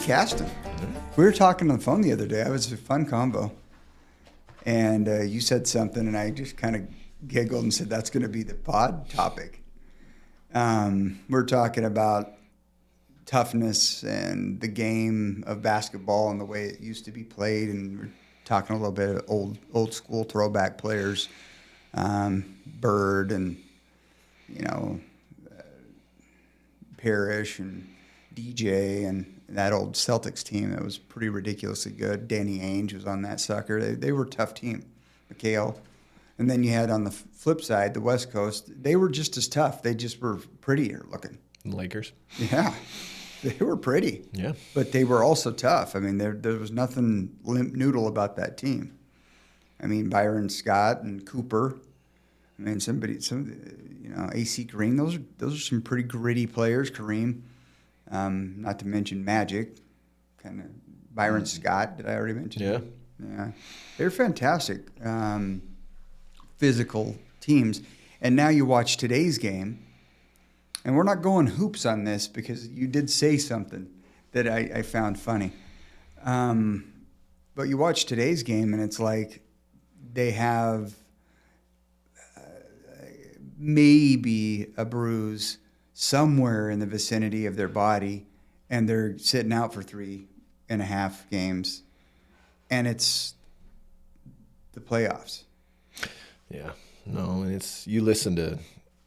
podcasting. We were talking on the phone the other day. It was a fun combo. And you said something, and I just kind of giggled and said, that's going to be the pod topic. We're talking about toughness and the game of basketball and the way it used to be played. And we're talking a little bit of old school throwback players, Bird and, Parrish and DJ and that old Celtics team that was pretty ridiculously good. Danny Ainge was on that sucker. They were a tough team. McHale. And then you had on the flip side, the West Coast, they were just as tough. They just were prettier looking. Lakers. Yeah. They were pretty. Yeah. But they were also tough. I mean, there was nothing limp noodle about that team. I mean, Byron Scott and Cooper. I mean, AC Green. Those are some pretty gritty players. Kareem. Not to mention Magic. Kind of Byron Scott. Did I already mention? Yeah. Yeah. They're fantastic. Physical teams. And now you watch today's game. And we're not going hoops on this because you did say something that I found funny. But you watch today's game and it's like they have maybe a bruise somewhere in the vicinity of their body, and they're sitting out for 3.5 games, and it's the playoffs. Yeah. No, and you listen to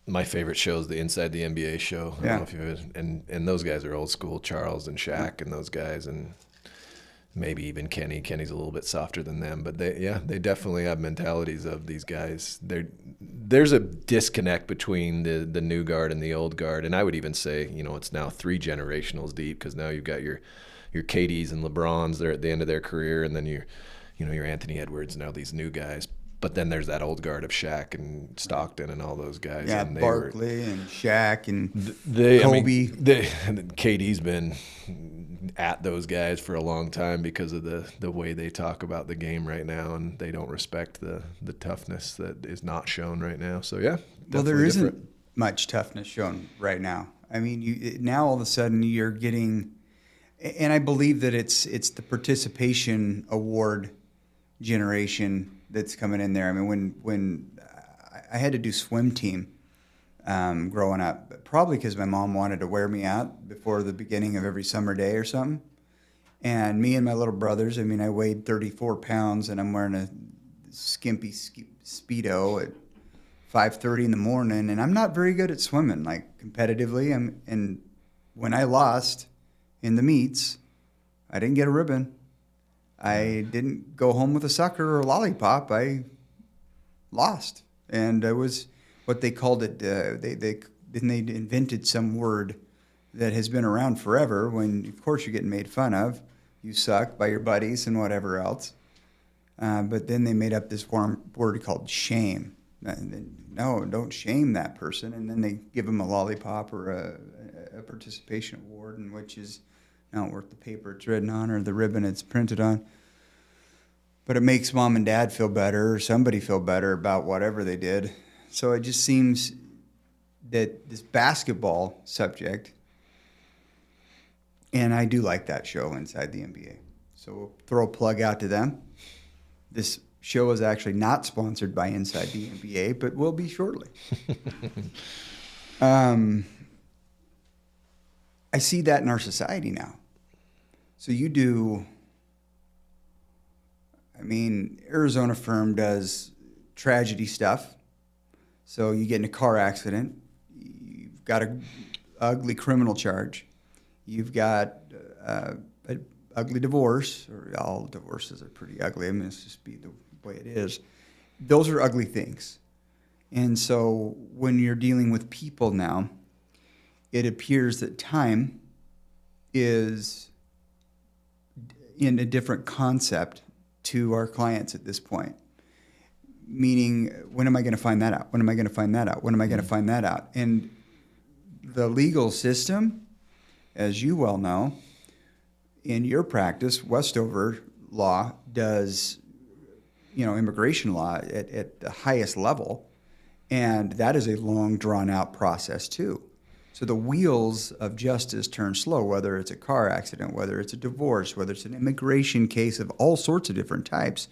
my favorite show is the Inside the NBA show. I don't know if you've, and those guys are old school, Charles and Shaq and those guys, and maybe even Kenny. Kenny's a little bit softer than them, but they definitely have mentalities of these guys. There's a disconnect between the new guard and the old guard, and I would even say, it's now 3 generationals deep, because now you've got your KDs and LeBrons. They're at the end of their career, and then your Anthony Edwards, now these new guys. But then there's that old guard of Shaq and Stockton and all those guys. Yeah, and Barkley and Shaq and Kobe. KD's been at those guys for a long time because of the way they talk about the game right now, and they don't respect the toughness that is not shown right now. So, yeah. Well, there isn't much toughness shown right now. I mean, now all of a sudden you're getting – and I believe that it's the participation award generation that's coming in there. I mean, when I had to do swim team growing up, probably because my mom wanted to wear me out before the beginning of every summer day or something. And me and my little brothers, I mean, I weighed 34 pounds, and I'm wearing a skimpy Speedo at 5:30 in the morning, and I'm not very good at swimming, like competitively. And when I lost in the meets, I didn't get a ribbon. I didn't go home with a sucker or a lollipop. I lost. And it was what they called it. They invented some word that has been around forever when, of course, you're getting made fun of. You suck by your buddies and whatever else. But then they made up this word called shame. No, don't shame that person. And then they give them a lollipop or a participation award, and which is not worth the paper it's written on or the ribbon it's printed on. But it makes mom and dad feel better, or somebody feel better about whatever they did. So it just seems that this basketball subject, and I do like that show, Inside the NBA. So we'll throw a plug out to them. This show is actually not sponsored by Inside the NBA, but will be shortly. I see that in our society now. So you do, Arizona firm does tragedy stuff. So you get in a car accident, you've got an ugly criminal charge, you've got an ugly divorce, or all divorces are pretty ugly. I mean, it's just be the way it is. Those are ugly things. And so when you're dealing with people now, it appears that time is in a different concept to our clients at this point. Meaning, when am I going to find that out? When am I going to find that out? When am I going to find that out? And the legal system, as you well know, in your practice, Westover law does, immigration law at the highest level. And that is a long, drawn-out process, too. So the wheels of justice turn slow, whether it's a car accident, whether it's a divorce, whether it's an immigration case of all sorts of different types,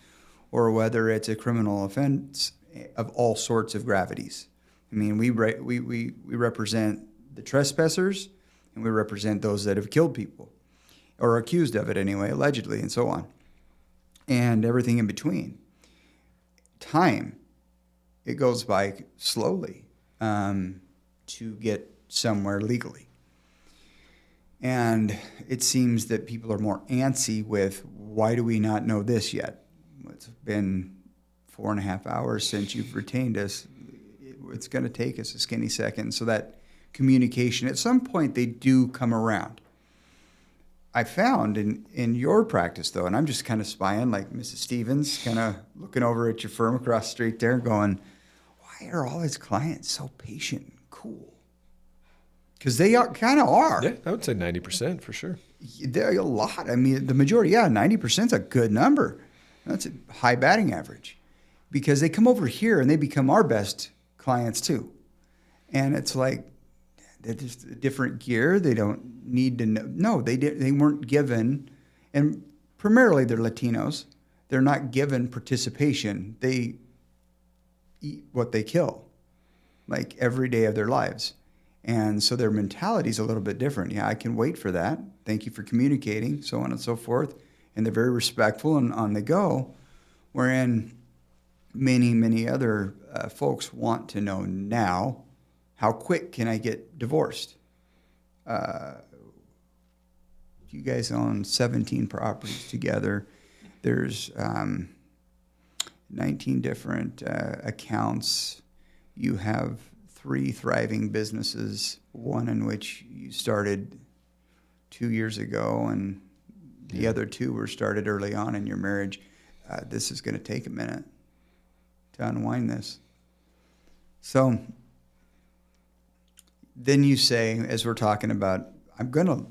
or whether it's a criminal offense of all sorts of gravities. I mean, we represent the trespassers, and we represent those that have killed people, or are accused of it anyway, allegedly, and so on, and everything in between. Time, it goes by slowly to get somewhere legally. And it seems that people are more antsy with, why do we not know this yet? It's been 4.5 hours since you've retained us. It's going to take us a skinny second. So that communication, at some point, they do come around. I found in your practice, though, and I'm just kind of spying, like Mrs. Stevens, kind of looking over at your firm across the street there, going, why are all his clients so patient and cool? Because they kind of are. Yeah, I would say 90% for sure. They're a lot. I mean, the majority, 90% is a good number. That's a high batting average. Because they come over here and they become our best clients too. And it's like, they're just a different gear. They don't need to know. No, they weren't given, and primarily they're Latinos. They're not given participation. They eat what they kill, like every day of their lives. And so their mentality is a little bit different. Yeah, I can wait for that. Thank you for communicating, so on and so forth. And they're very respectful and on the go, wherein many, many other folks want to know now, how quick can I get divorced? You guys own 17 properties together. There's 19 different accounts. You have 3 thriving businesses, one in which you started 2 years ago, and the other 2 were started early on in your marriage. This is going to take a minute to unwind this. So then you say, as we're talking about, I'm going to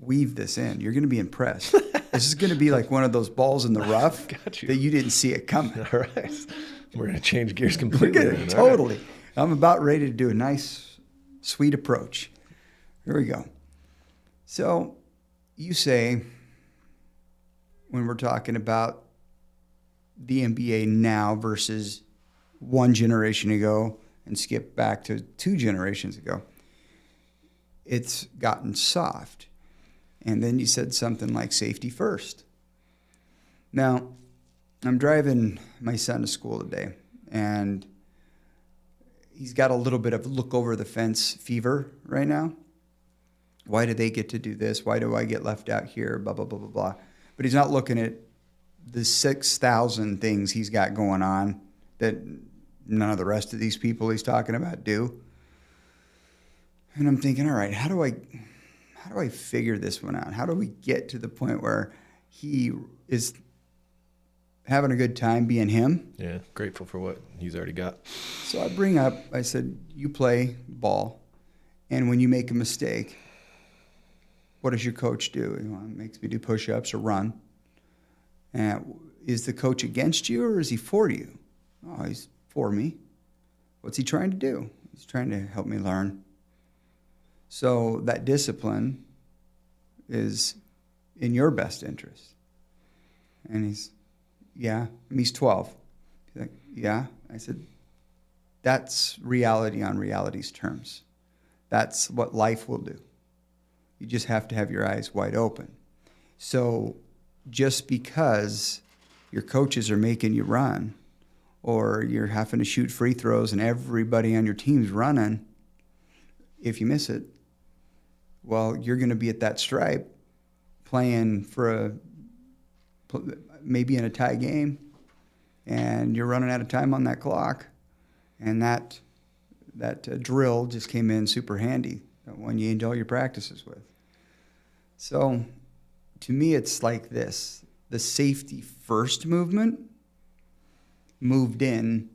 weave this in. You're going to be impressed. This is going to be like one of those balls in the rough that you didn't see it coming. All right. We're going to change gears completely. Totally. Right. I'm about ready to do a nice, sweet approach. Here we go. So you say, when we're talking about the NBA now versus one generation ago and skip back to 2 generations ago, it's gotten soft. And then you said something like safety first. Now, I'm driving my son to school today, and he's got a little bit of look over the fence fever right now. Why do they get to do this? Why do I get left out here? Blah, blah, blah, blah, blah. But he's not looking at the 6,000 things he's got going on that none of the rest of these people he's talking about do. And I'm thinking, all right, how do I figure this one out? How do we get to the point where he is having a good time being him? Yeah, grateful for what he's already got. So I said, you play ball, and when you make a mistake, what does your coach do? He makes me do push-ups or run. And is the coach against you, or is he for you? Oh, he's for me. What's he trying to do? He's trying to help me learn. So that discipline is in your best interest. And he's 12. He's like, yeah. I said, that's reality on reality's terms. That's what life will do. You just have to have your eyes wide open. So just because your coaches are making you run, or you're having to shoot free throws and everybody on your team's running, if you miss it, well, you're going to be at that stripe playing for maybe in a tie game, and you're running out of time on that clock, and that drill just came in super handy, that one you end all your practices with. So to me, it's like this. The safety first movement moved in,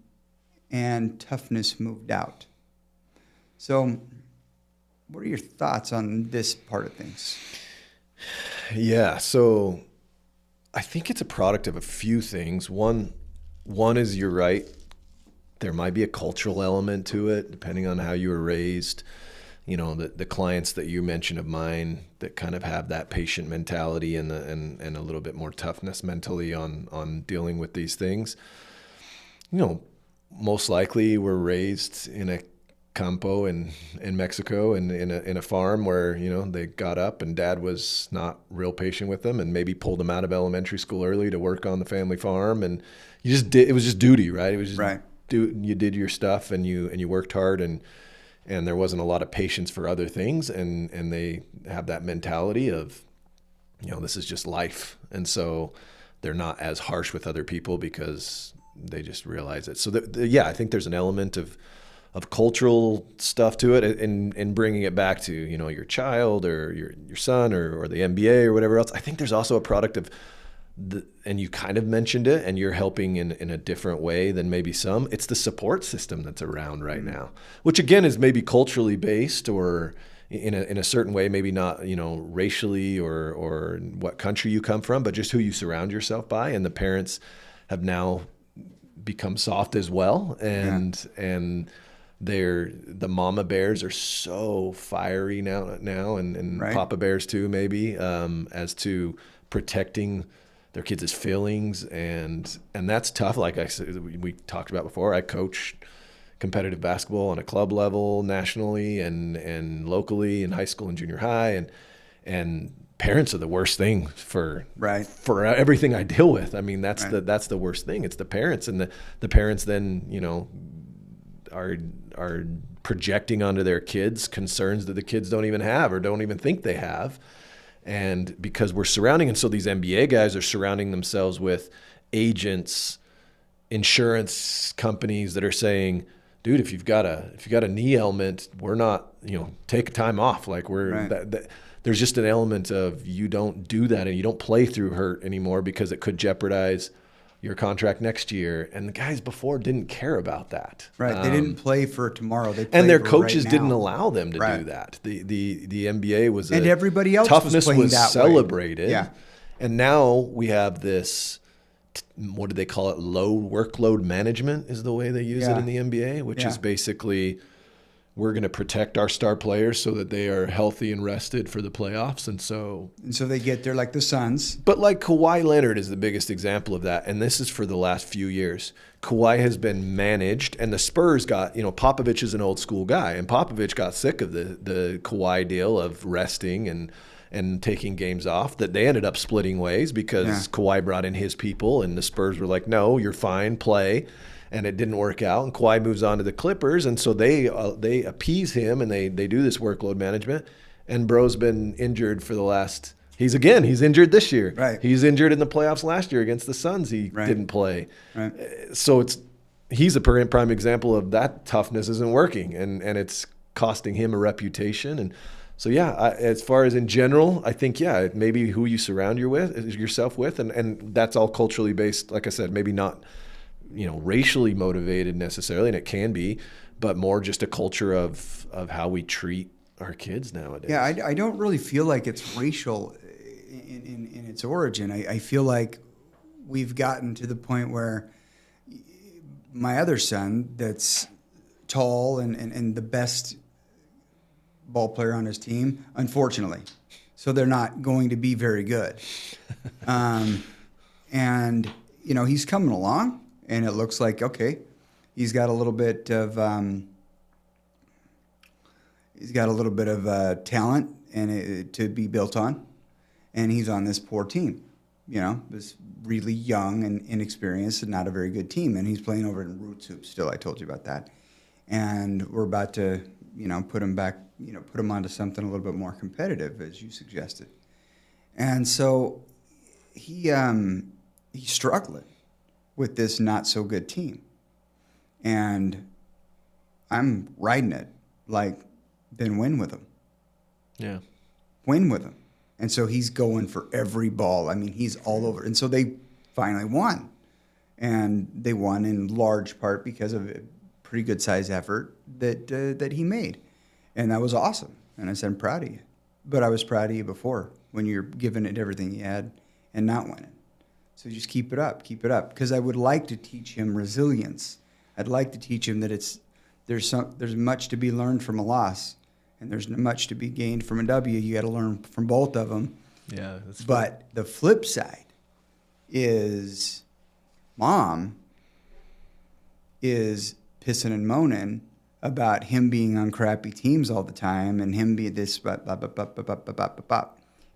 and toughness moved out. So what are your thoughts on this part of things? Yeah, so I think it's a product of a few things. One is, you're right, there might be a cultural element to it, depending on how you were raised. the clients that you mentioned of mine that kind of have that patient mentality and a little bit more toughness mentally on dealing with these things, most likely were raised in a campo in Mexico and in a farm where, they got up and dad was not real patient with them and maybe pulled them out of elementary school early to work on the family farm. And it was just duty, right? It was just right. You did your stuff and you worked hard and there wasn't a lot of patience for other things. And they have that mentality of, this is just life. And so they're not as harsh with other people because they just realize it. So I think there's an element of cultural stuff to it and bringing it back to, your child or your son or the MBA or whatever else. I think there's also a product of and you kind of mentioned it and you're helping in a different way than maybe some. It's the support system that's around right now, which again is maybe culturally based or in a certain way, maybe not, racially or what country you come from, but just who you surround yourself by. And the parents have now become soft as well. And the mama bears are so fiery now and right. papa bears too, maybe, as to protecting their kids' feelings. And that's tough. Like I said, we talked about before, I coach competitive basketball on a club level nationally and locally in high school and junior high. And parents are the worst thing for everything I deal with. I mean, that's the worst thing. It's the parents, and the parents then, are projecting onto their kids concerns that the kids don't even have or don't even think they have. And because we're surrounding, and so these MBA guys are surrounding themselves with agents, insurance companies that are saying, dude, if you've got a knee ailment, we're not, take time off. Like there's just an element of you don't do that and you don't play through hurt anymore because it could jeopardize your contract next year. And the guys before didn't care about that. Right. They didn't play for tomorrow. They played and their for coaches right didn't now. allow them to do that. The NBA was and everybody else toughness was that celebrated. Way. Yeah. And now we have this, what do they call it? Low workload management is the way they use it in the NBA, which is basically we're going to protect our star players so that they are healthy and rested for the playoffs. And so they get there like the Suns. But like Kawhi Leonard is the biggest example of that. And this is for the last few years. Kawhi has been managed, and the Spurs got, Popovich is an old school guy, and Popovich got sick of the Kawhi deal of resting and taking games off, that they ended up splitting ways because Kawhi brought in his people and the Spurs were like, no, you're fine, play. And it didn't work out, and Kawhi moves on to the Clippers, and so they appease him, and they do this workload management. And Bro's been injured for the last. He's injured this year. Right. He's injured in the playoffs last year against the Suns. He didn't play. Right. So he's a prime example of that toughness isn't working, and it's costing him a reputation. And so as far as in general, I think maybe who you surround yourself with, and that's all culturally based. Like I said, maybe not, racially motivated necessarily, and it can be, but more just a culture of how we treat our kids nowadays. Yeah, I don't really feel like it's racial in its origin. I feel like we've gotten to the point where my other son, that's tall and the best ball player on his team, unfortunately, so they're not going to be very good. And he's coming along. And it looks like, okay, he's got a little bit of talent and to be built on, and he's on this poor team, this really young and inexperienced and not a very good team, and he's playing over in Roots Hoops still. I told you about that, and we're about to, put him back, put him onto something a little bit more competitive, as you suggested, and so he's struggling with this not so good team. And I'm riding it like, then win with him. Yeah. Win with him. And so he's going for every ball. I mean, he's all over. And so they finally won. And they won in large part because of a pretty good size effort that he made. And that was awesome. And I said, I'm proud of you. But I was proud of you before, when you're giving it everything you had and not winning. So just keep it up, because I would like to teach him resilience. I'd like to teach him that there's much to be learned from a loss, and there's not much to be gained from a W. You got to learn from both of them. Yeah, that's But the flip side is mom is pissing and moaning about him being on crappy teams all the time and him being this, blah, blah, blah, blah, blah, blah, blah, blah, blah.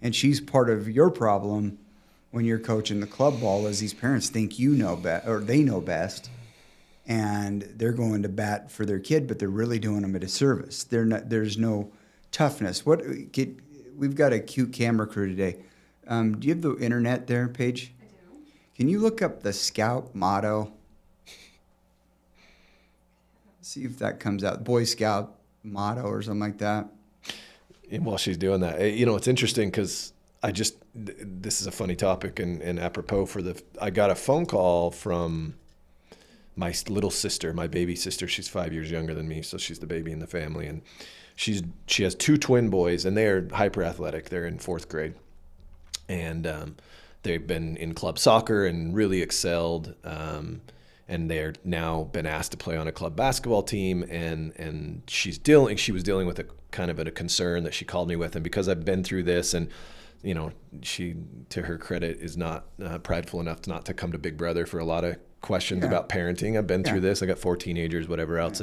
And she's part of your problem when you're coaching the club ball is these parents think you know best, or they know best, and they're going to bat for their kid, but they're really doing them a disservice. There's no toughness. We've got a cute camera crew today. Do you have the internet there, Paige? I do. Can you look up the Scout motto? See if that comes out. Boy Scout motto or something like that. And while she's doing that, it's interesting because this is a funny topic and apropos I got a phone call from my little sister, my baby sister. She's 5 years younger than me, so she's the baby in the family. And she has 2 twin boys, and they are hyper athletic. They're in 4th grade. And they've been in club soccer and really excelled. And they're now been asked to play on a club basketball team. And she was dealing with a kind of a concern that she called me with. And because I've been through this, and she, to her credit, is not prideful enough not to come to Big Brother for a lot of questions about parenting. I've been through this. I got 4 teenagers, whatever else.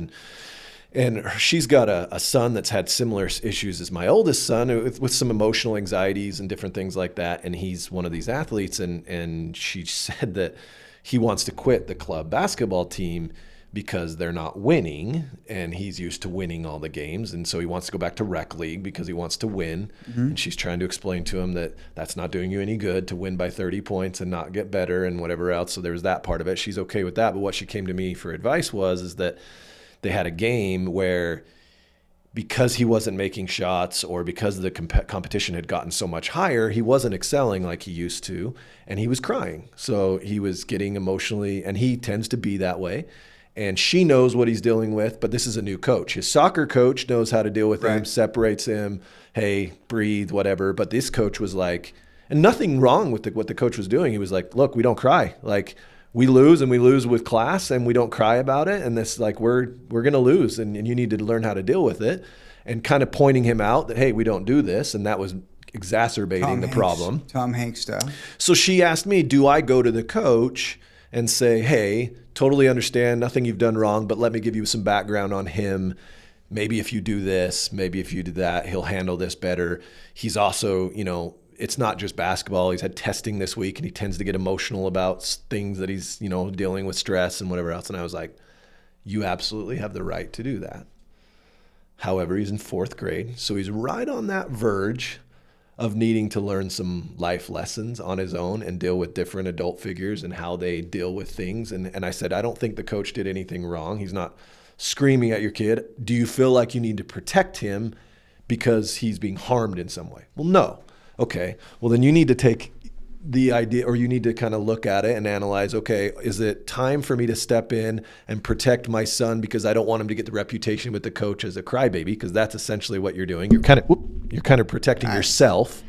And she's got a son that's had similar issues as my oldest son with some emotional anxieties and different things like that. And he's one of these athletes. And she said that he wants to quit the club basketball team because they're not winning, and he's used to winning all the games. And so he wants to go back to rec league because he wants to win. Mm-hmm. And she's trying to explain to him that that's not doing you any good to win by 30 points and not get better and whatever else. So there was that part of it. She's okay with that. But what she came to me for advice is that they had a game where, because he wasn't making shots or because the competition had gotten so much higher, he wasn't excelling like he used to, and he was crying. So he was getting emotionally, and he tends to be that way. And she knows what he's dealing with, but this is a new coach. His soccer coach knows how to deal with him, separates him, hey, breathe, whatever. But this coach was like, and nothing wrong with what the coach was doing. He was like, look, we don't cry. Like, we lose, and we lose with class, and we don't cry about it. And this, like, we're going to lose, and you need to learn how to deal with it. And kind of pointing him out that, hey, we don't do this. And that was exacerbating the problem. Tom Hanks style. So she asked me, do I go to the coach and say, hey, totally understand, nothing you've done wrong, but let me give you some background on him. Maybe if you do this, maybe if you do that, he'll handle this better. He's also, it's not just basketball. He's had testing this week, and he tends to get emotional about things that he's, dealing with, stress and whatever else. And I was like, you absolutely have the right to do that. However, he's in 4th grade, so he's right on that verge of needing to learn some life lessons on his own and deal with different adult figures and how they deal with things. And I said, I don't think the coach did anything wrong. He's not screaming at your kid. Do you feel like you need to protect him because he's being harmed in some way? Well, no. Okay. Well, then you need to take the idea, or you need to kind of look at it and analyze, okay, is it time for me to step in and protect my son because I don't want him to get the reputation with the coach as a crybaby? Because that's essentially what you're doing. You're kind of protecting yourself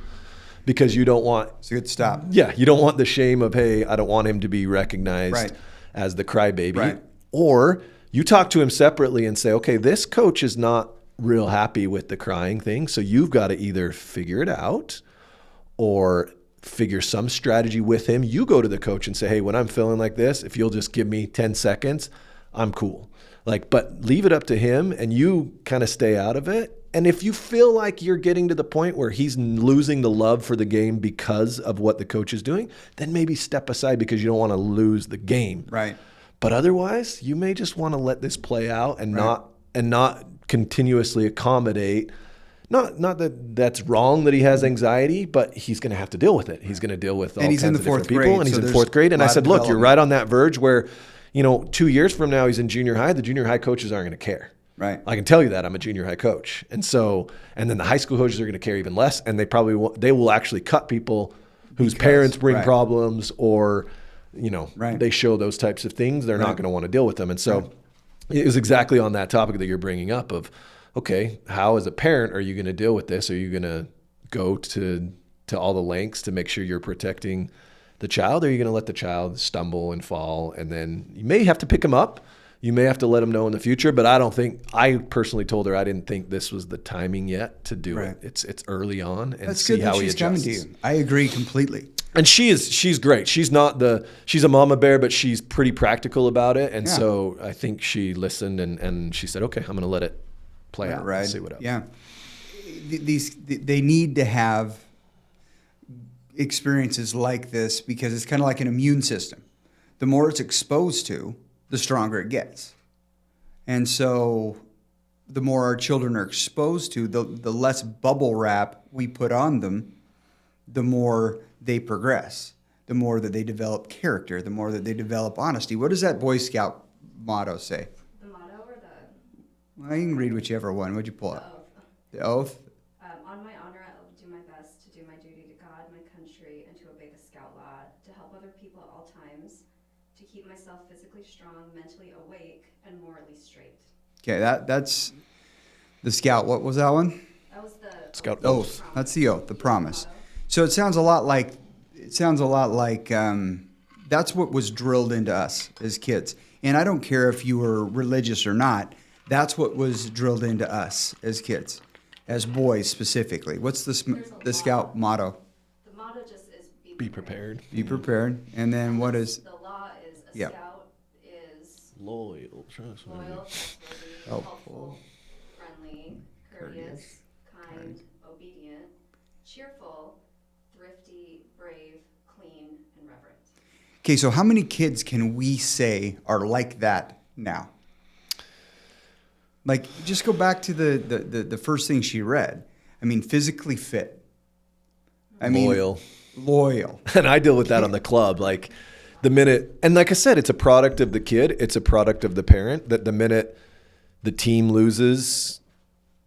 because you don't want... It's a good stop. Yeah, you don't want the shame of, hey, I don't want him to be recognized as the crybaby. Right. Or you talk to him separately and say, okay, this coach is not real happy with the crying thing, so you've got to either figure it out or figure some strategy with him. You go to the coach and say, hey, when I'm feeling like this, if you'll just give me 10 seconds, I'm cool. But leave it up to him, and you kind of stay out of it. And if you feel like you're getting to the point where he's losing the love for the game because of what the coach is doing, then maybe step aside because you don't want to lose the game. Right. But otherwise, you may just want to let this play out and not continuously accommodate. Not that that's wrong that he has anxiety, but he's going to have to deal with it. He's going to deal with all kinds of different people, and he's in 4th grade. And I said, look, you're right on that verge where, 2 years from now he's in junior high. The junior high coaches aren't going to care. Right. I can tell you that. I'm a junior high coach. And then the high school coaches are going to care even less, and they will actually cut people whose parents bring problems or, they show those types of things. They're not going to want to deal with them. And so it was exactly on that topic that you're bringing up of, okay, how as a parent are you going to deal with this? Are you going to go to all the lengths to make sure you're protecting the child? Or are you going to let the child stumble and fall? And then you may have to pick him up You may have to let them know in the future, but I personally told her I didn't think this was the timing yet to do it. It's early on, and That's see good how that he she's adjusts. coming to you. I agree completely. And she's great. She's a mama bear, but she's pretty practical about it. And so I think she listened and she said, okay, I'm going to let it play out and see what happens. Yeah. They need to have experiences like this because it's kind of like an immune system. The more it's exposed to, the stronger it gets. And so the more our children are exposed to, the less bubble wrap we put on them, the more they progress, the more that they develop character, the more that they develop honesty. What does that Boy Scout motto say? The motto or the... Well, you can read whichever one. What'd you pull up? The oath? On my honor, I will do my best to do my duty to God, my country, and to obey the Scout law, to help other people at all times, to keep myself physically strong, mentally awake, and morally straight. Okay, that's the Scout. What was that one? That was the Scout Oath. That's the oath, the promise. So it sounds a lot like that's what was drilled into us as kids. And I don't care if you were religious or not. That's what was drilled into us as kids, as boys specifically. What's the Scout motto? The motto just is Be prepared. Be prepared. And then what is? The law is a Yep. Scout is Loyal, trustworthy. loyal, trustworthy, helpful, friendly, courteous, kind, obedient, cheerful, thrifty, brave, clean, and reverent. Okay, so how many kids can we say are like that now? Like, just go back to the first thing she read. I mean, physically fit. I mean, loyal. And I deal with that on the club. Like the minute, and like I said, it's a product of the kid. It's a product of the parent that the minute the team loses,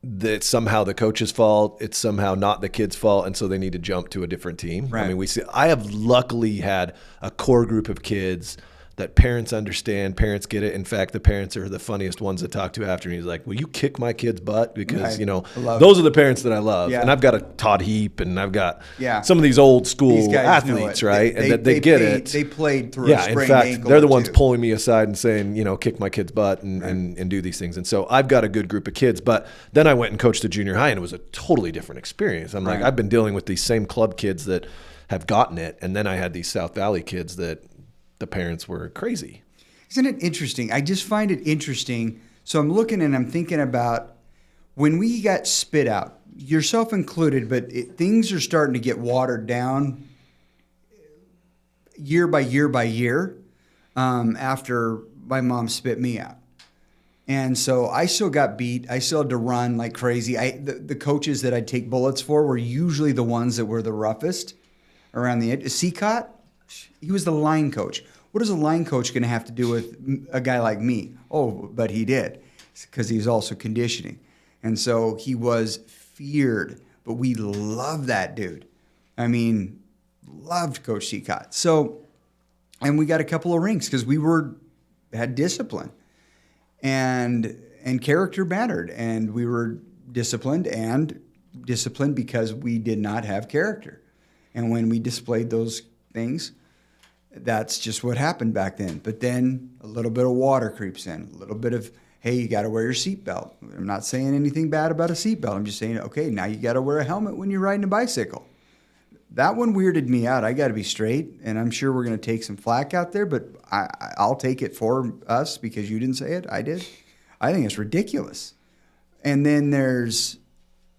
that somehow the coach's fault, it's somehow not the kid's fault. And so they need to jump to a different team. Right. I mean, I have luckily had a core group of kids that parents understand, parents get it. In fact, the parents are the funniest ones to talk to after. And he's like, will you kick my kid's butt? Because, those are the parents that I love. Yeah. And I've got a Todd Heap and I've got Yeah. some of these old school These guys athletes, know it. right? And they get played, it. They played through a Yeah, in sprained fact, ankle they're the or ones two. pulling me aside and saying, kick my kid's butt and do these things. And so I've got a good group of kids. But then I went and coached the junior high, and it was a totally different experience. I'm like, Right. I've been dealing with these same club kids that have gotten it. And then I had these South Valley kids that the parents were crazy. Isn't it interesting? I just find it interesting. So I'm looking and I'm thinking about when we got spit out, yourself included, but things are starting to get watered down year by year by year after my mom spit me out. And so I still got beat. I still had to run like crazy. The coaches that I'd take bullets for were usually the ones that were the roughest around the edge. Seacott, he was the line coach. What is a line coach going to have to do with a guy like me? Oh, but he did, because he's also conditioning. And so he was feared, but we loved that dude. I mean, loved Coach Seacott. So, and we got a couple of rings because we had discipline. And character mattered. And we were disciplined because we did not have character. And when we displayed those things, that's just what happened back then. But then a little bit of water creeps in, a little bit of, hey, you got to wear your seatbelt. I'm not saying anything bad about a seatbelt. I'm just saying, okay, now you got to wear a helmet when you're riding a bicycle. That one weirded me out. I got to be straight, and I'm sure we're going to take some flack out there, but I'll take it for us because you didn't say it. I did. I think it's ridiculous. And then there's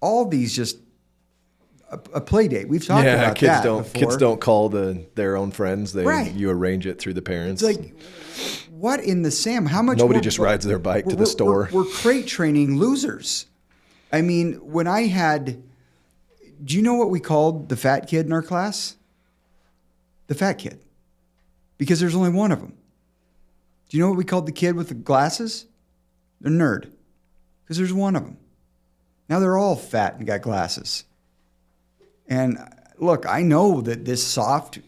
all these just a play date. We've talked about kids that don't before. kids don't call their own friends. Right. You arrange it through the parents. It's like, what in the Sam? How much? Nobody just rides their bike to the store. We're crate training losers. I mean, when I had, do you know what we called the fat kid in our class? The fat kid, because there's only one of them. Do you know what we called the kid with the glasses? The nerd, because there's one of them. Now they're all fat and got glasses. And look, I know that this soft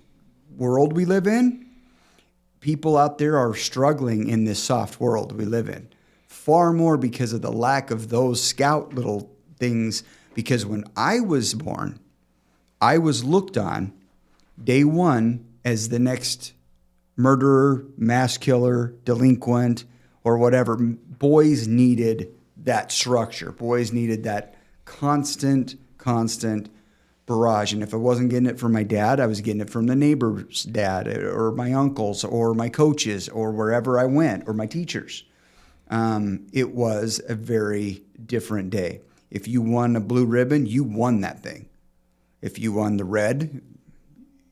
world we live in, people out there are struggling in this soft world we live in. Far more because of the lack of those scout little things. Because when I was born, I was looked on day one as the next murderer, mass killer, delinquent, or whatever. Boys needed that structure. Boys needed that constant barrage. And if I wasn't getting it from my dad, I was getting it from the neighbor's dad or my uncles or my coaches or wherever I went or my teachers. It was a very different day. If you won a blue ribbon, you won that thing. If you won the red,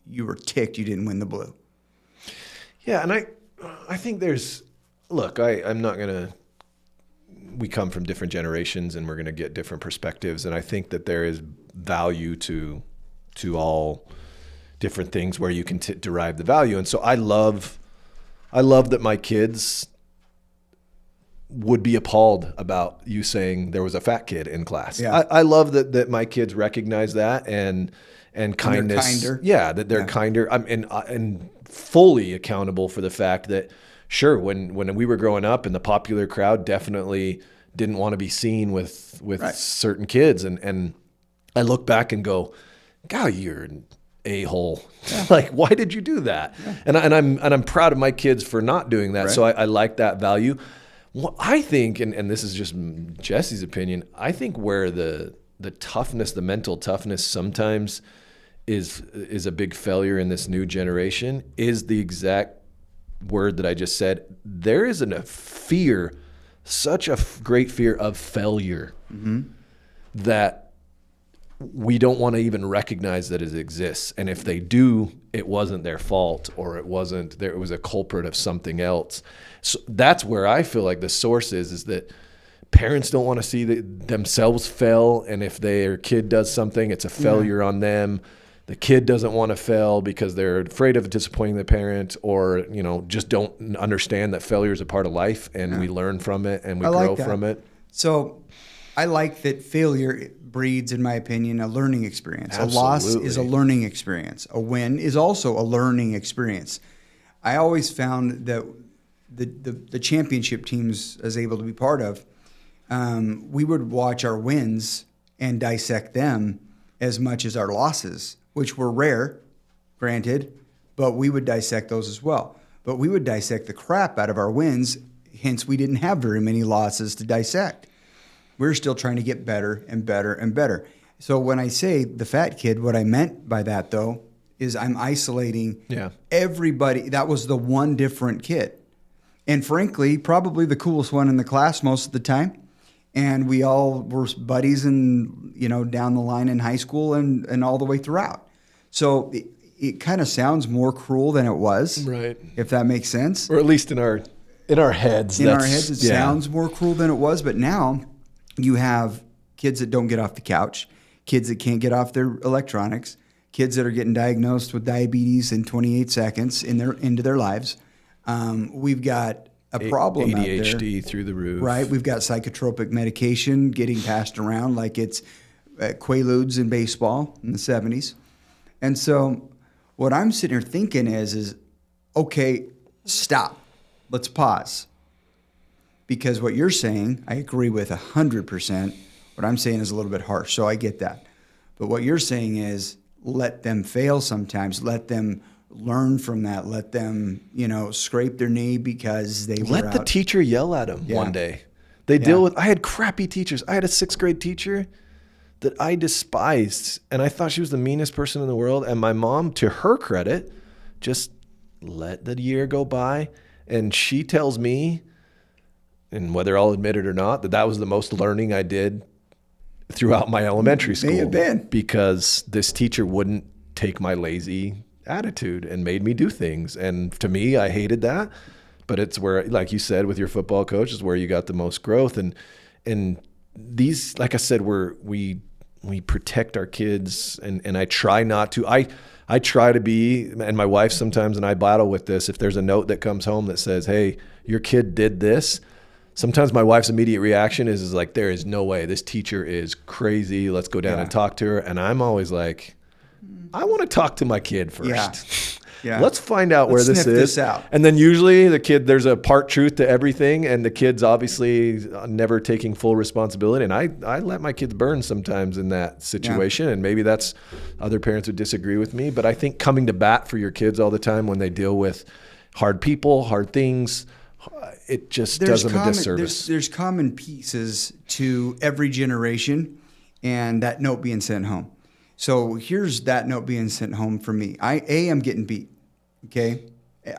you were ticked you didn't win the blue. Yeah, and I think there's, look, I'm not going to, we come from different generations and we're going to get different perspectives. And I think that there is value to all different things where you can derive the value. And so I love that my kids would be appalled about you saying there was a fat kid in class. Yeah. I love that my kids recognize that and kindness. Kinder. Yeah, that they're kinder. And fully accountable for the fact that, sure, when we were growing up and the popular crowd definitely didn't want to be seen with right. certain kids. And I look back and go, God, you're an a-hole. Yeah. Like, why did you do that? Yeah. And I'm proud of my kids for not doing that. Right. So I like that value. Well, I think, and this is just Jesse's opinion, I think where the toughness, the mental toughness sometimes is a big failure in this new generation is the exact word that I just said. There is a fear, such a great fear of failure that we don't want to even recognize that it exists. And if they do, it wasn't their fault or it was a culprit of something else. So that's where I feel like the source is that parents don't want to see themselves fail. And if their kid does something, it's a failure on them. The kid doesn't want to fail because they're afraid of disappointing the parent or, just don't understand that failure is a part of life and we learn from it and we grow from it. So I like that failure breeds, in my opinion, a learning experience. Absolutely. A loss is a learning experience. A win is also a learning experience. I always found that the championship teams I was able to be part of, we would watch our wins and dissect them as much as our losses, which were rare, granted, but we would dissect those as well. But we would dissect the crap out of our wins, hence we didn't have very many losses to dissect. We're still trying to get better and better and better. So when I say the fat kid, what I meant by that, though, is I'm isolating everybody. That was the one different kid. And frankly, probably the coolest one in the class most of the time. And we all were buddies and, down the line in high school and all the way throughout. So it kind of sounds more cruel than it was. Right. If that makes sense. Or at least in our heads. In our heads, it sounds more cruel than it was. But now you have kids that don't get off the couch, kids that can't get off their electronics, kids that are getting diagnosed with diabetes in 28 seconds into their lives. We've got a problem ADHD out there, through the roof. Right. We've got psychotropic medication getting passed around like it's Quaaludes in baseball in the 70s. And so what I'm sitting here thinking is okay, stop. Let's pause. Because what you're saying, I agree with 100%. What I'm saying is a little bit harsh, so I get that. But what you're saying is let them fail sometimes. Let them learn from that. Let them, scrape their knee because they were Let the teacher yell at them one day. They deal with, I had crappy teachers. I had a 6th grade teacher that I despised, and I thought she was the meanest person in the world. And my mom, to her credit, just let the year go by. And she tells me, and whether I'll admit it or not, that was the most learning I did throughout my elementary school. May have been. Because this teacher wouldn't take my lazy attitude and made me do things. And to me, I hated that. But it's where, like you said, with your football coach, is where you got the most growth. And these, like I said, we protect our kids, and I try not to. I try to be, and my wife sometimes and I battle with this. If there's a note that comes home that says, hey, your kid did this, sometimes my wife's immediate reaction is like, there is no way. This teacher is crazy. Let's go down and talk to her. And I'm always like, I want to talk to my kid first. Yeah. Let's find out where this is. This out. And then usually the kid, there's a part truth to everything, and the kid's obviously never taking full responsibility. And I let my kids burn sometimes in that situation. And maybe that's, other parents would disagree with me, but I think coming to bat for your kids all the time when they deal with hard people, hard things, it just does them a disservice. There's common pieces to every generation, and that note being sent home. So here's that note being sent home for me. I'm getting beat. Okay,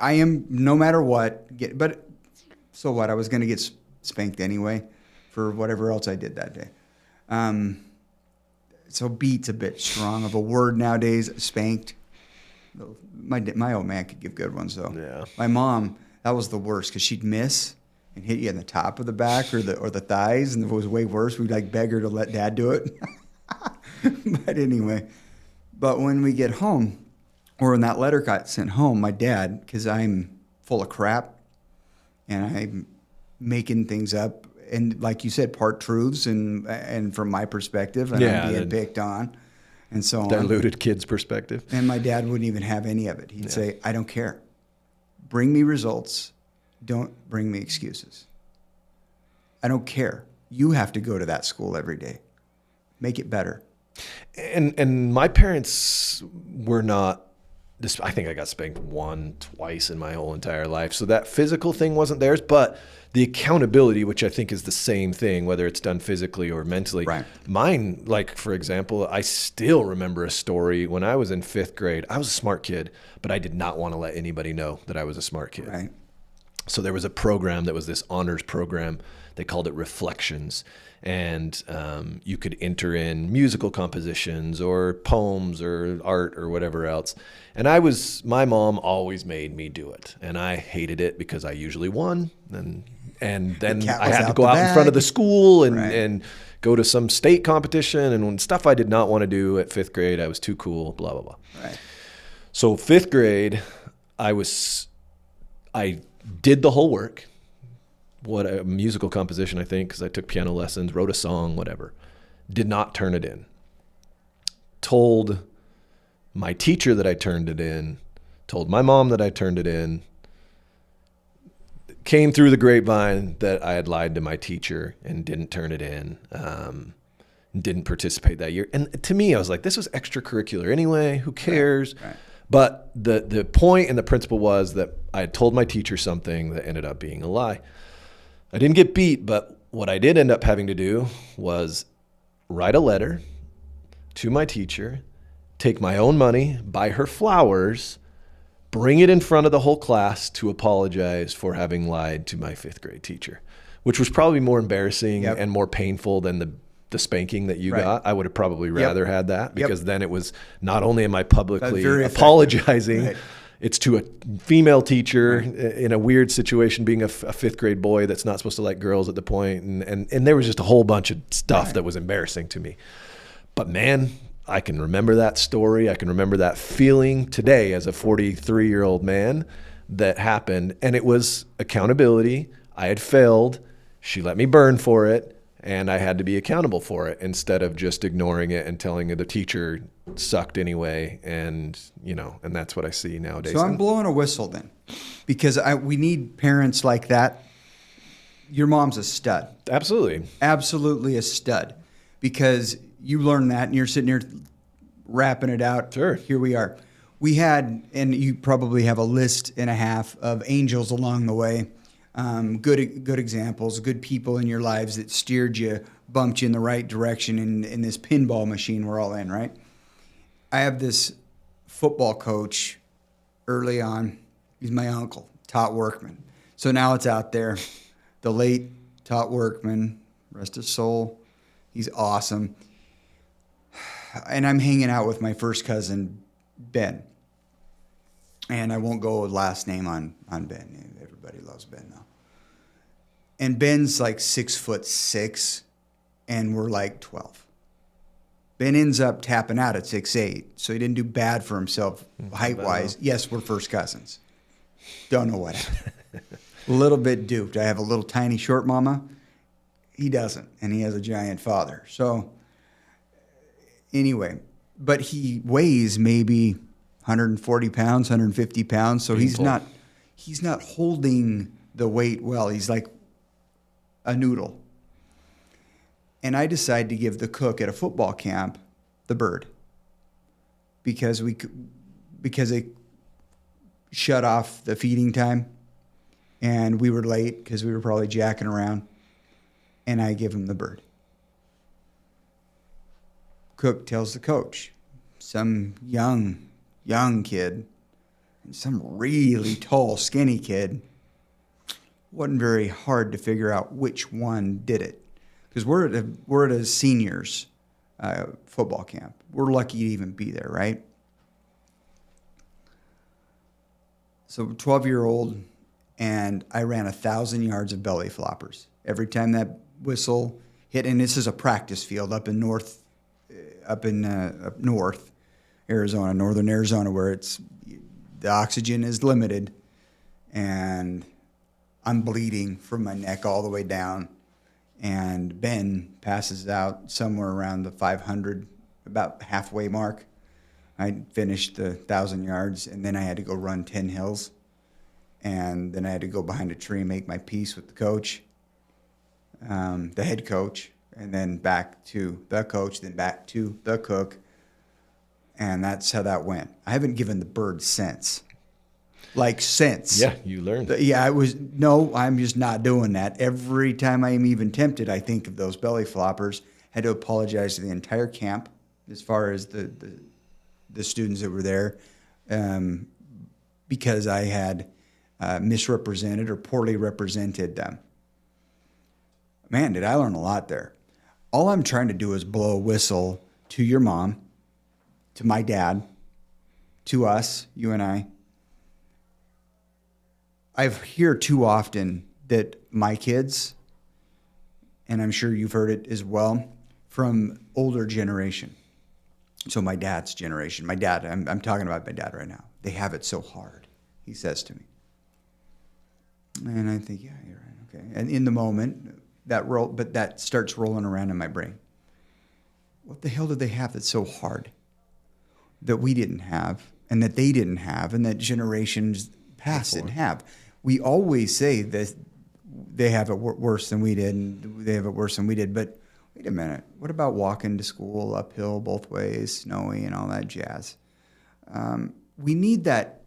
I am, no matter what. But so what? I was going to get spanked anyway for whatever else I did that day. So beat's a bit strong of a word nowadays. Spanked. My old man could give good ones though. Yeah. My mom, that was the worst because she'd miss and hit you in the top of the back or the thighs, and if it was way worse, we'd like beg her to let Dad do it. But anyway, when we get home, or when that letter got sent home, my dad, because I'm full of crap and I'm making things up, and like you said, part truths and from my perspective, and I'm being picked on, and so on. Diluted kid's perspective. And my dad wouldn't even have any of it. He'd say, I don't care. Bring me results. Don't bring me excuses. I don't care. You have to go to that school every day. Make it better. And my parents were not, I think I got spanked twice in my whole entire life. So that physical thing wasn't theirs, but the accountability, which I think is the same thing, whether it's done physically or mentally. Right. Mine, like, for example, I still remember a story when I was in 5th grade. I was a smart kid, but I did not want to let anybody know that I was a smart kid. Right. So there was a program that was this honors program. They called it Reflections. And you could enter in musical compositions or poems or art or whatever else. And my mom always made me do it. And I hated it because I usually won. And then I had to go out in front of the school and go to some state competition and stuff I did not want to do at 5th grade. I was too cool, blah, blah, blah. Right. So 5th grade, I did the whole work. What a musical composition, I think, because I took piano lessons, wrote a song, whatever. Did not turn it in. Told my teacher that I turned it in. Told my mom that I turned it in. Came through the grapevine that I had lied to my teacher and didn't turn it in. Didn't participate that year. And to me, I was like, this was extracurricular anyway. Who cares? Right. But the point and the principle was that I had told my teacher something that ended up being a lie. I didn't get beat, but what I did end up having to do was write a letter to my teacher, take my own money, buy her flowers, bring it in front of the whole class to apologize for having lied to my 5th grade teacher, which was probably more embarrassing and more painful than the spanking that you got. I would have probably rather had that because then it was not only am I publicly apologizing, it's to a female teacher in a weird situation, being a 5th grade boy that's not supposed to like girls at the point. And there was just a whole bunch of stuff that was embarrassing to me. But man, I can remember that story. I can remember that feeling today as a 43-year-old man that happened. And it was accountability. I had failed. She let me burn for it. And I had to be accountable for it instead of just ignoring it and telling the teacher sucked anyway. And, and that's what I see nowadays. So I'm blowing a whistle then because we need parents like that. Your mom's a stud. Absolutely. Absolutely a stud because you learn that and you're sitting here rapping it out. Sure. Here we are. We had, and you probably have a list and a half of angels along the way. Good examples, good people in your lives that steered you, bumped you in the right direction in this pinball machine we're all in, right? I have this football coach early on. He's my uncle, Todd Workman. So now it's out there. The late Todd Workman, rest his soul. He's awesome. And I'm hanging out with my first cousin, Ben. And I won't go with last name on Ben. Everybody loves Ben now. And Ben's like 6'6", and we're like 12. Ben ends up tapping out at 6'8", so he didn't do bad for himself height-wise. Yes, we're first cousins. Don't know what happened. A little bit duped. I have a little tiny short mama. He doesn't, and he has a giant father. So anyway, but he weighs maybe 140 pounds, 150 pounds, so he's not holding the weight well. He's like a noodle. And I decided to give the cook at a football camp the bird because they shut off the feeding time and we were late because we were probably jacking around, and I give him the bird. Cook tells the coach, some young kid, some really tall, skinny kid, wasn't very hard to figure out which one did it. Because we're at a seniors football camp. We're lucky to even be there, right? So 12-year-old, and I ran 1,000 yards of belly floppers. Every time that whistle hit, and this is a practice field up in north Arizona, northern Arizona, where the oxygen is limited, and I'm bleeding from my neck all the way down. And Ben passes out somewhere around the 500, about halfway mark. I finished the 1,000 yards, and then I had to go run 10 hills. And then I had to go behind a tree and make my peace with the coach, the head coach, and then back to the coach, then back to the cook. And that's how that went. I haven't given the bird since. Since. Yeah, you learned. Yeah, I'm just not doing that. Every time I am even tempted, I think of those belly floppers. Had to apologize to the entire camp as far as the students that were there, because I had misrepresented or poorly represented them. Man, did I learn a lot there. All I'm trying to do is blow a whistle to your mom, to my dad, to us, you and I. I hear too often that my kids, and I'm sure you've heard it as well, from older generation. So my dad's generation, my dad, I'm talking about my dad right now. They have it so hard, he says to me. And I think, yeah, you're right, okay. And in the moment, that starts rolling around in my brain. What the hell did they have that's so hard that we didn't have, and that they didn't have, and that generations past didn't have? We always say that they have it worse than we did, and they have it worse than we did. But wait a minute. What about walking to school uphill both ways, snowy, and all that jazz? We need that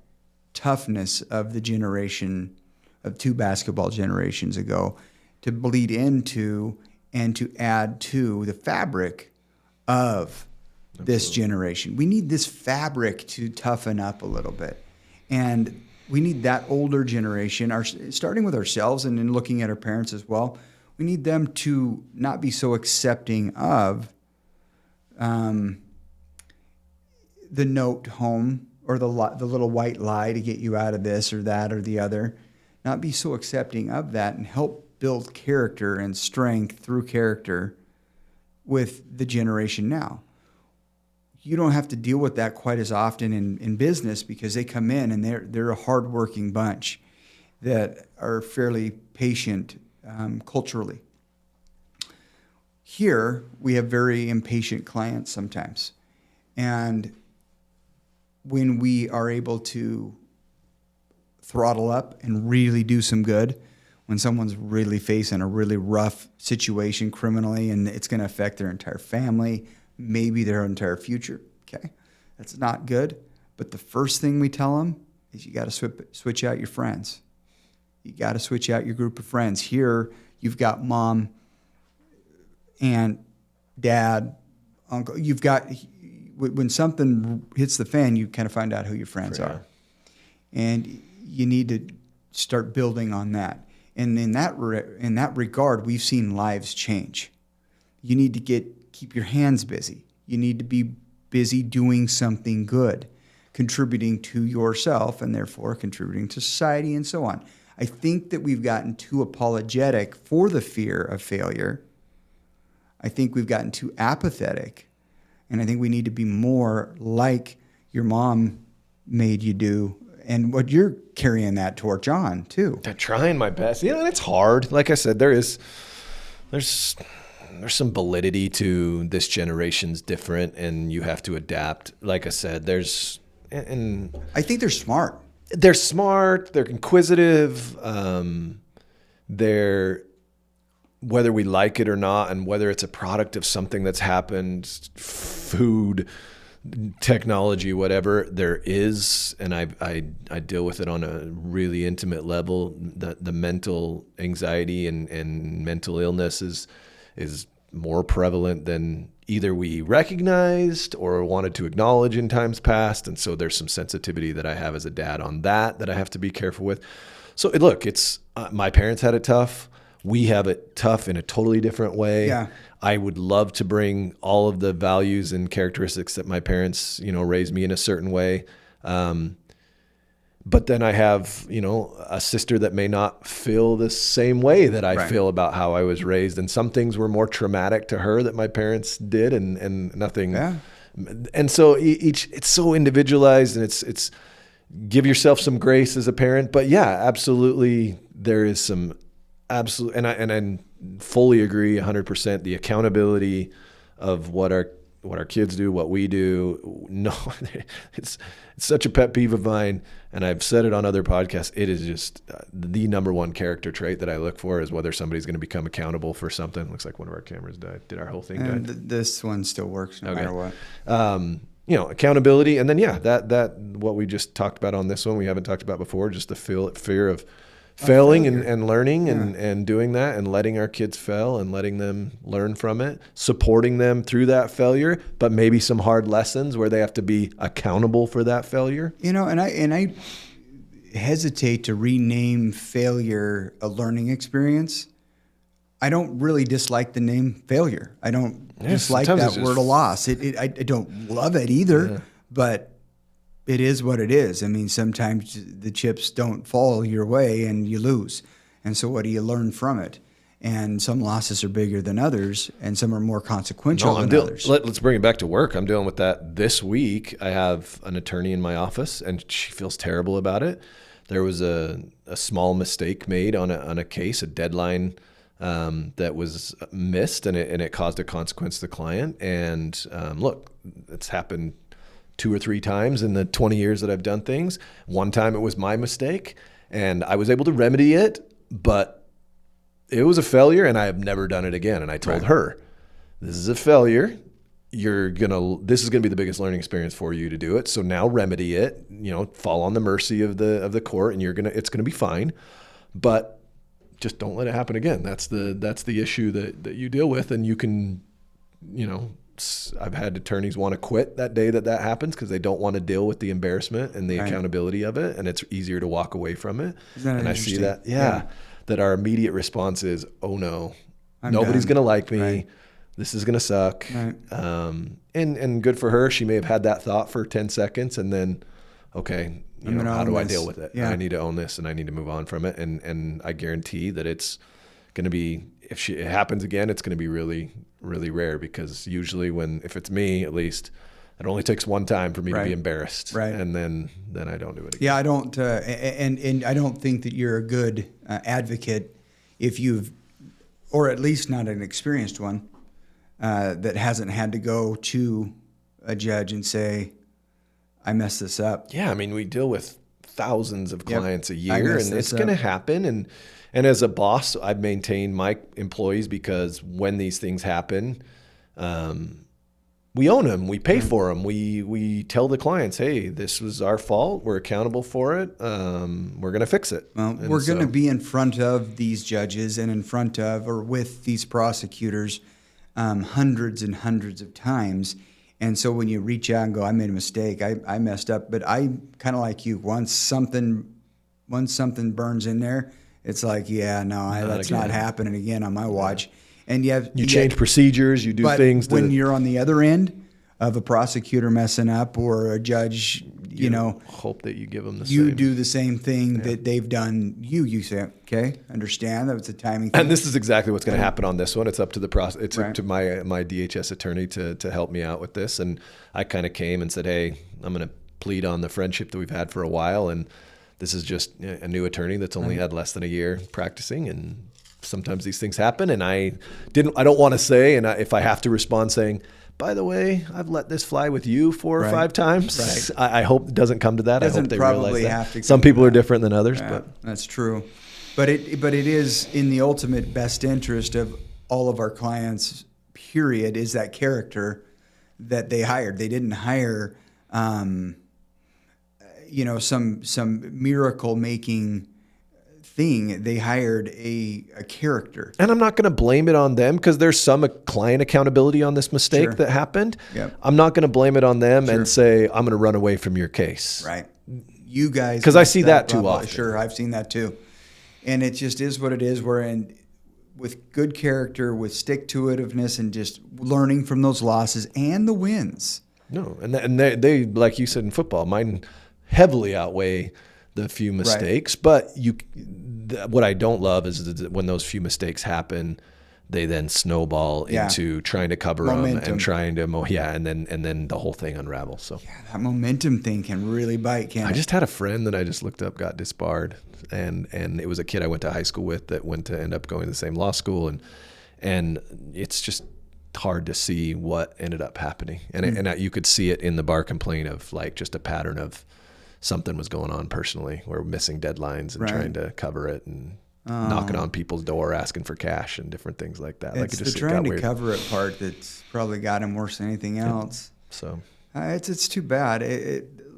toughness of the generation of 2 basketball generations ago to bleed into and to add to the fabric of this generation. We need this fabric to toughen up a little bit. And we need that older generation, starting with ourselves and then looking at our parents as well. We need them to not be so accepting of the note home or the little white lie to get you out of this or that or the other. Not be so accepting of that, and help build character and strength through character with the generation now. You don't have to deal with that quite as often in business, because they come in and they're a hardworking bunch that are fairly patient culturally. Here, we have very impatient clients sometimes. And when we are able to throttle up and really do some good, when someone's really facing a really rough situation criminally and it's going to affect their entire family, maybe their entire future, okay? That's not good. But the first thing we tell them is you got to switch out your friends. You got to switch out your group of friends. Here, you've got mom, aunt, dad, uncle. When something hits the fan, you kind of find out who your friends are. And you need to start building on that. And in that regard, we've seen lives change. You need to keep your hands busy. You need to be busy doing something good, contributing to yourself, and therefore contributing to society and so on. I think that we've gotten too apologetic for the fear of failure. I think we've gotten too apathetic. And I think we need to be more like your mom made you do, and what you're carrying that torch on too. I'm trying my best. And it's hard. Like I said, there's some validity to this generation's different, and you have to adapt. Like I said, and I think they're smart. They're smart. They're inquisitive. They're, whether we like it or not, and whether it's a product of something that's happened, food, technology, whatever there is, and I deal with it on a really intimate level. The mental anxiety and mental illness is more prevalent than either we recognized or wanted to acknowledge in times past. And so there's some sensitivity that I have as a dad on that I have to be careful with. So look, it's my parents had it tough. We have it tough in a totally different way. Yeah. I would love to bring all of the values and characteristics that my parents, raised me in a certain way. But then I have, a sister that may not feel the same way that I feel about how I was raised. And some things were more traumatic to her that my parents did and nothing. Yeah. And so it's so individualized, and it's give yourself some grace as a parent. But yeah, absolutely. There is some absolute, and I fully agree 100%. The accountability of what our kids do, what we do. No, it's such a pet peeve of mine. And I've said it on other podcasts. It is just the number one character trait that I look for is whether somebody's going to become accountable for something. Looks like one of our cameras died. Did our whole thing die? This one still works no matter what. Accountability. And then, that what we just talked about on this one, we haven't talked about before, just the fear of failing and learning and doing that and letting our kids fail and letting them learn from it, supporting them through that failure, but maybe some hard lessons where they have to be accountable for that failure. And I hesitate to rename failure a learning experience. I don't really dislike the name failure. I don't dislike that word a loss. I don't love it either, but it is what it is. I mean, sometimes the chips don't fall your way and you lose. And so what do you learn from it? And some losses are bigger than others, and some are more consequential than others. Let's bring it back to work. I'm dealing with that this week. I have an attorney in my office, and she feels terrible about it. There was a small mistake made on a case, a deadline that was missed, and it caused a consequence to the client. And look, it's happened 2 or 3 times in the 20 years that I've done things. One time it was my mistake and I was able to remedy it, but it was a failure and I have never done it again. And I told her, this is a failure. This is going to be the biggest learning experience for you to do it. So now remedy it, fall on the mercy of the court, and it's going to be fine, but just don't let it happen again. That's the issue that you deal with. And you can, I've had attorneys want to quit that day that happens because they don't want to deal with the embarrassment and the accountability of it, and it's easier to walk away from it. And I see that, that our immediate response is, oh no, nobody's going to like me. Right. This is going to suck. Right. And good for her. She may have had that thought for 10 seconds and then, okay, how do I deal with it? Yeah. I need to own this and I need to move on from it. And I guarantee that it's going to be, if it happens again, it's going to be really, really rare, because usually if it's me, at least, it only takes one time for me to be embarrassed. Right. And then I don't do it again. Yeah, I don't, and I don't think that you're a good advocate if you've, or at least not an experienced one, that hasn't had to go to a judge and say, I messed this up. Yeah, I mean, we deal with thousands of clients a year, and it's going to happen. And as a boss, I've maintained my employees, because when these things happen, we own them, we pay for them, we tell the clients, hey, this was our fault, we're accountable for it, we're going to fix it. Well, we're going to be in front of these judges and in front of or with these prosecutors hundreds and hundreds of times. And so when you reach out and go, I made a mistake, I messed up, but I kind of like you, once something burns in there, it's like, that's not happening again on my watch. And you change procedures, you do things. When you're on the other end of a prosecutor messing up or a judge, hope that you give them the same. You same. do the same thing that they've done. You say, okay, understand that was a timing thing. And this is exactly what's going to happen on this one. It's up to the It's up to my DHS attorney to help me out with this. And I kind of came and said, hey, I'm going to plead on the friendship that we've had for a while, and this is just a new attorney that's only had less than a year practicing, and sometimes these things happen. And I don't want to say, and if I have to respond saying, by the way, I've let this fly with you 4 or 5 times. Right. I hope it doesn't come to that. I hope they realize that. Some people are different than others, but that's true. But it is in the ultimate best interest of all of our clients, period, is that character that they hired. They didn't hire, some miracle making thing. They hired a character. And I'm not going to blame it on them because there's some client accountability on this mistake Sure. that happened. Yep. I'm not going to blame it on them Sure. and say, I'm going to run away from your case. Right. You guys. 'Cause I see that too blah, blah. often. Sure. I've seen that too. And it just is what it is. With good character, with stick-to-itiveness, and just learning from those losses and the wins. No, and they like you said in football, mine heavily outweigh the few mistakes. But what I don't love is that when those few mistakes happen, they then snowball into trying to cover Momentum. them and trying to and then the whole thing unravels. So Yeah, that momentum thing can really bite, can't I it? just had a friend that I just looked up got disbarred, and it was a kid I went to high school with that went to end up going to the same law school, and it's just hard to see what ended up happening, and you could see it in the bar complaint of like just a pattern of something was going on personally, or missing deadlines and trying to cover it and knocking on people's door asking for cash and different things like that. It's the trying to cover it part that's probably got him worse than anything else. So it's too bad.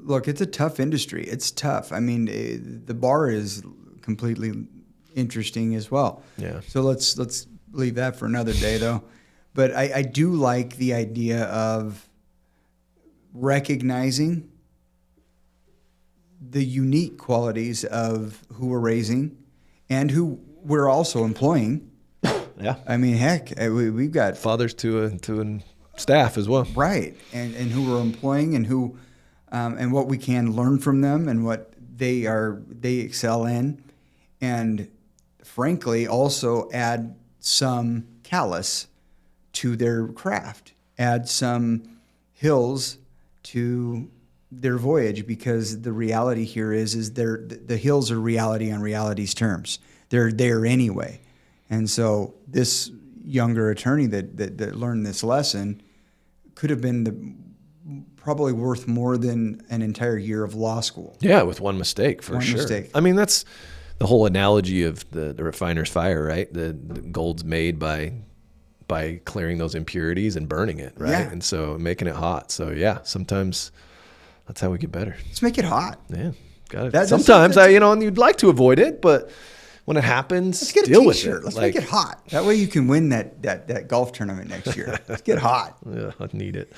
Look, it's a tough industry. It's tough. I mean, the bar is completely interesting as well. Yeah. So let's leave that for another day, though. But I do like the idea of recognizing the unique qualities of who we're raising and who we're also employing. Yeah. I mean, heck, we've got fathers to a staff as well. Right. And who we're employing and who and what we can learn from them and what they excel in. And frankly, also add some callous to their craft, add some hills to their voyage, because the reality here is the hills are reality on reality's terms. They're there anyway. And so this younger attorney that learned this lesson could have been probably worth more than an entire year of law school. Yeah, with one mistake, for sure. Mistake. I mean, that's the whole analogy of the refiner's fire, right? The gold's made by clearing those impurities and burning it, right? Yeah. And so making it hot. So yeah, sometimes that's how we get better. Let's make it hot. Yeah, got it. That's Sometimes and you'd like to avoid it, but when it happens, Let's get deal a with t-shirt. it. Let's make it hot. That way you can win that golf tournament next year. Let's get hot. Yeah, I need it.